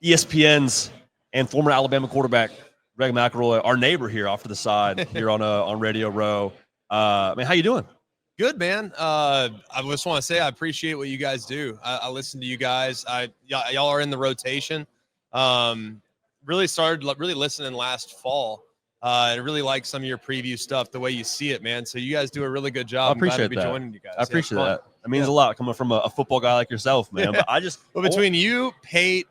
ESPN's and former Alabama quarterback Greg McElroy, our neighbor here off to the side here on Radio Row. Man, how you doing? Good, man. I just want to say I appreciate what you guys do. I listen to you guys. Y'all are in the rotation. Really started really listening last fall. I really like some of your preview stuff, the way you see it, man. So you guys do a really good job. I appreciate I'm glad to be joining you guys. I appreciate that. It means a lot coming from a football guy like yourself, man. But I just between you, Pate,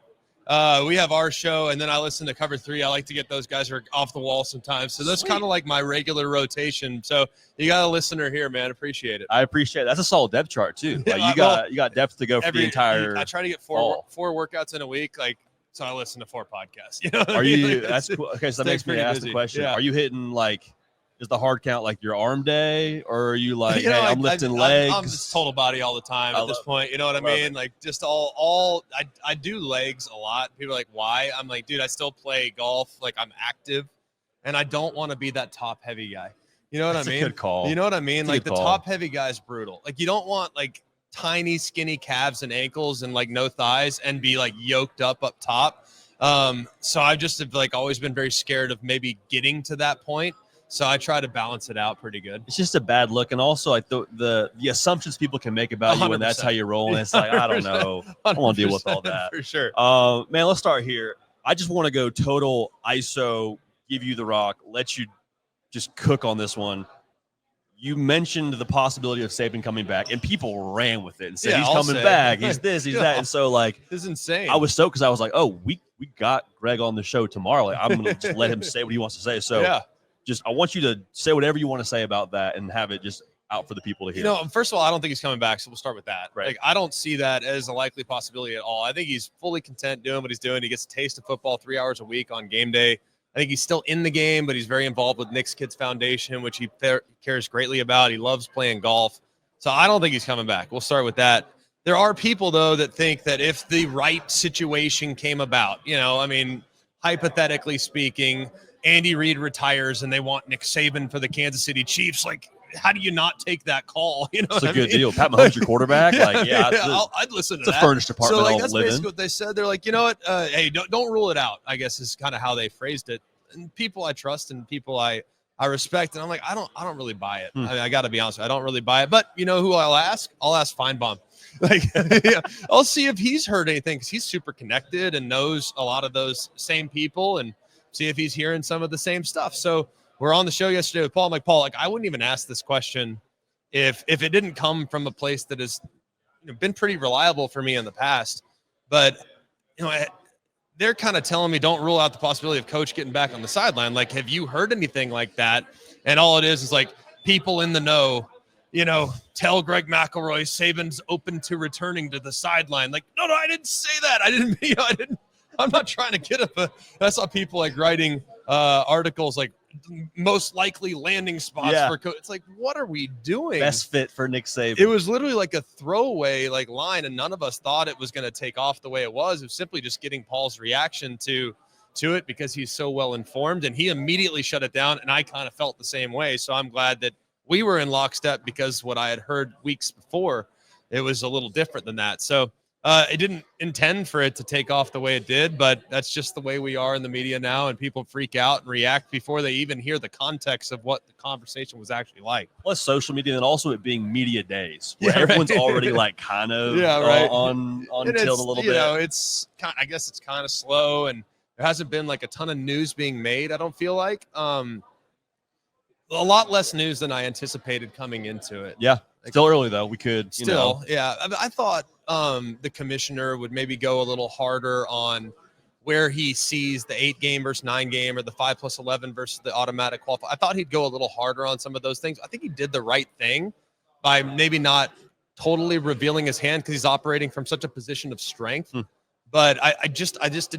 we have our show, and then I listen to Cover 3. I like to get those guys who are off the wall sometimes. So that's kind of like my regular rotation. So you got a listener here, man. Appreciate it. I appreciate it. That's a solid depth chart too. Like you got depth to go for the entire. I try to get four workouts in a week. Like, so I listen to 4 podcasts. You know, are you? That's cool. Okay, so that makes me ask the question: yeah. Are you hitting like? Is the hard count like your arm day, or are you like, hey, I'm lifting legs? I'm just total body all the time at this point. You know what I mean? Like just I do legs a lot. People are like, why? I'm like, dude, I still play golf. Like I'm active, and I don't want to be that top heavy guy. You know what I mean? That's a good call. You know what I mean? That's like the top heavy guy is brutal. Like you don't want like tiny skinny calves and ankles and like no thighs and be like yoked up top. So I've just have like always been very scared of maybe getting to that point. So I try to balance it out pretty good. It's just a bad look, and also like the assumptions people can make about 100%. You, and that's how you roll. And it's like I don't know, I don't want to deal with all that for sure. Man, let's start here. I just want to go total ISO, give you the rock, let you just cook on this one. You mentioned the possibility of Saban coming back, and people ran with it and said he's coming back. He's this, he's that, and so like this is insane. I was stoked because I was like, oh, we got Greg on the show tomorrow. Like I'm gonna just let him say what he wants to say. So yeah. Just I want you to say whatever you want to say about that and have it just out for the people to hear. You know, first of all, I don't think he's coming back, so we'll start with that. Right. Like, I don't see that as a likely possibility at all. I think he's fully content doing what he's doing. He gets a taste of football 3 hours a week on game day. I think he's still in the game, but he's very involved with Nick's Kids Foundation, which he cares greatly about. He loves playing golf. So I don't think he's coming back. We'll start with that. There are people, though, that think that if the right situation came about, you know, I mean, hypothetically speaking, Andy Reid retires and they want Nick Saban for the Kansas City Chiefs. Like, how do you not take that call? You know, it's a good deal. Pat Mahomes, your quarterback. I'd listen to that. It's a furnished apartment. So, like, that's basically what they said. They're like, you know what? Hey, don't rule it out, I guess is kind of how they phrased it. And people I trust and people I respect. And I'm like, I don't really buy it. I got to be honest with you. I don't really buy it. But you know who I'll ask? I'll ask Feinbaum. Like, yeah, I'll see if he's heard anything because he's super connected and knows a lot of those same people and see if he's hearing some of the same stuff. So we're on the show yesterday with Paul. I'm like, Paul, like I wouldn't even ask this question if it didn't come from a place that has been pretty reliable for me in the past. But they're kind of telling me don't rule out the possibility of Coach getting back on the sideline. Like, have you heard anything like that? And all it is like people in the know, tell Greg McElroy Saban's open to returning to the sideline. Like, no, I didn't say that. I'm not trying to get up. I saw people like writing articles like most likely landing spots for Coach. It's like, what are we doing? Best fit for Nick Saban. It was literally like a throwaway like line, and none of us thought it was going to take off the way it was. It was simply just getting Paul's reaction to it because he's so well informed, and he immediately shut it down. And I kind of felt the same way. So I'm glad that we were in lockstep because what I had heard weeks before, it was a little different than that. So it didn't intend for it to take off the way it did, but that's just the way we are in the media now, and people freak out and react before they even hear the context of what the conversation was actually like. Plus social media, and also it being media days, where everyone's already like kind of on tilt a little bit. I guess it's kind of slow, and there hasn't been like a ton of news being made. I don't feel like a lot less news than I anticipated coming into it. Yeah, still early though. We could yeah. I thought the commissioner would maybe go a little harder on where he sees the 8-game versus 9-game or the 5+11 versus the automatic qualify. I thought he'd go a little harder on some of those things. I think he did the right thing by maybe not totally revealing his hand because he's operating from such a position of strength. But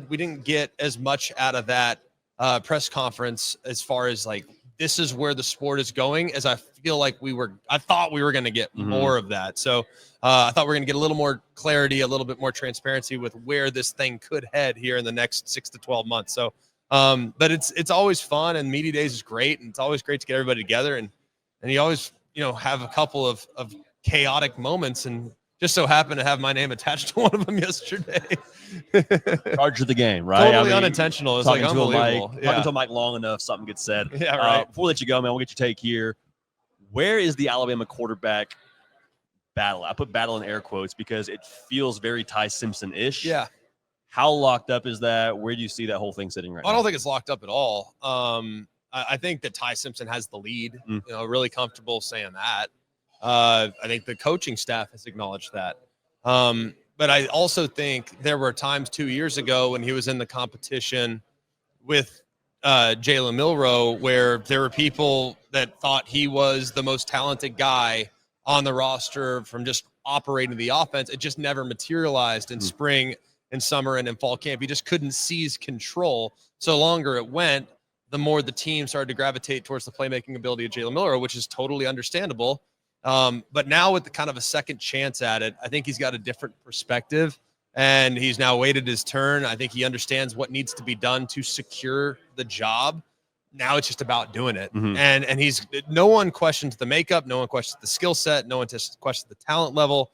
we didn't get as much out of that press conference as far as like, this is where the sport is going, as I feel like I thought we were going to get more of that. So I thought we were going to get a little more clarity, a little bit more transparency with where this thing could head here in the next 6 to 12 months. So, but it's always fun, and media days is great. And it's always great to get everybody together. And you always, have a couple of chaotic moments, and just so happened to have my name attached to one of them yesterday. Charge of the game, right? Totally unintentional. It's like unbelievable. Talking to a mic long enough, something gets said. Yeah, right. Before we let you go, man, we'll get your take here. Where is the Alabama quarterback battle? I put battle in air quotes because it feels very Ty Simpson-ish. Yeah. How locked up is that? Where do you see that whole thing sitting right now? I don't think it's locked up at all. I think that Ty Simpson has the lead. Really comfortable saying that. I think the coaching staff has acknowledged that. But I also think there were times 2 years ago when he was in the competition with Jalen Milroe where there were people that thought he was the most talented guy on the roster from just operating the offense. It just never materialized in spring and summer and in fall camp. He just couldn't seize control. So the longer it went, the more the team started to gravitate towards the playmaking ability of Jalen Milroe, which is totally understandable. But now with the kind of a second chance at it, I think he's got a different perspective and he's now waited his turn. I think he understands what needs to be done to secure the job. Now it's just about doing it. And no one questions the makeup. No one questions the skill set. No one questions the talent level.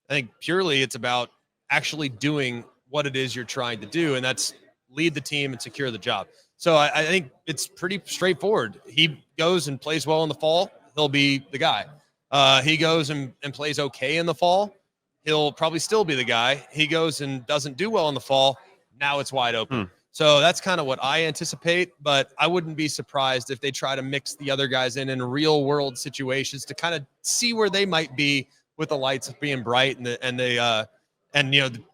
I think purely it's about actually doing what it is you're trying to do. And that's lead the team and secure the job. So I think it's pretty straightforward. He goes and plays well in the fall. He'll be the guy. He goes and plays okay in the fall. He'll probably still be the guy. He goes and doesn't do well in the fall. Now it's wide open. So that's kind of what I anticipate, but I wouldn't be surprised if they try to mix the other guys in real world situations to kind of see where they might be with the lights being bright and the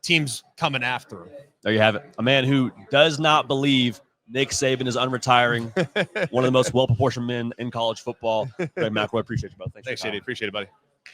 teams coming after him. There you have it. A man who does not believe Nick Saban is unretiring. One of the most well-proportioned men in college football. Greg McElroy, appreciate you, bro. Thanks, JD. Appreciate it, buddy.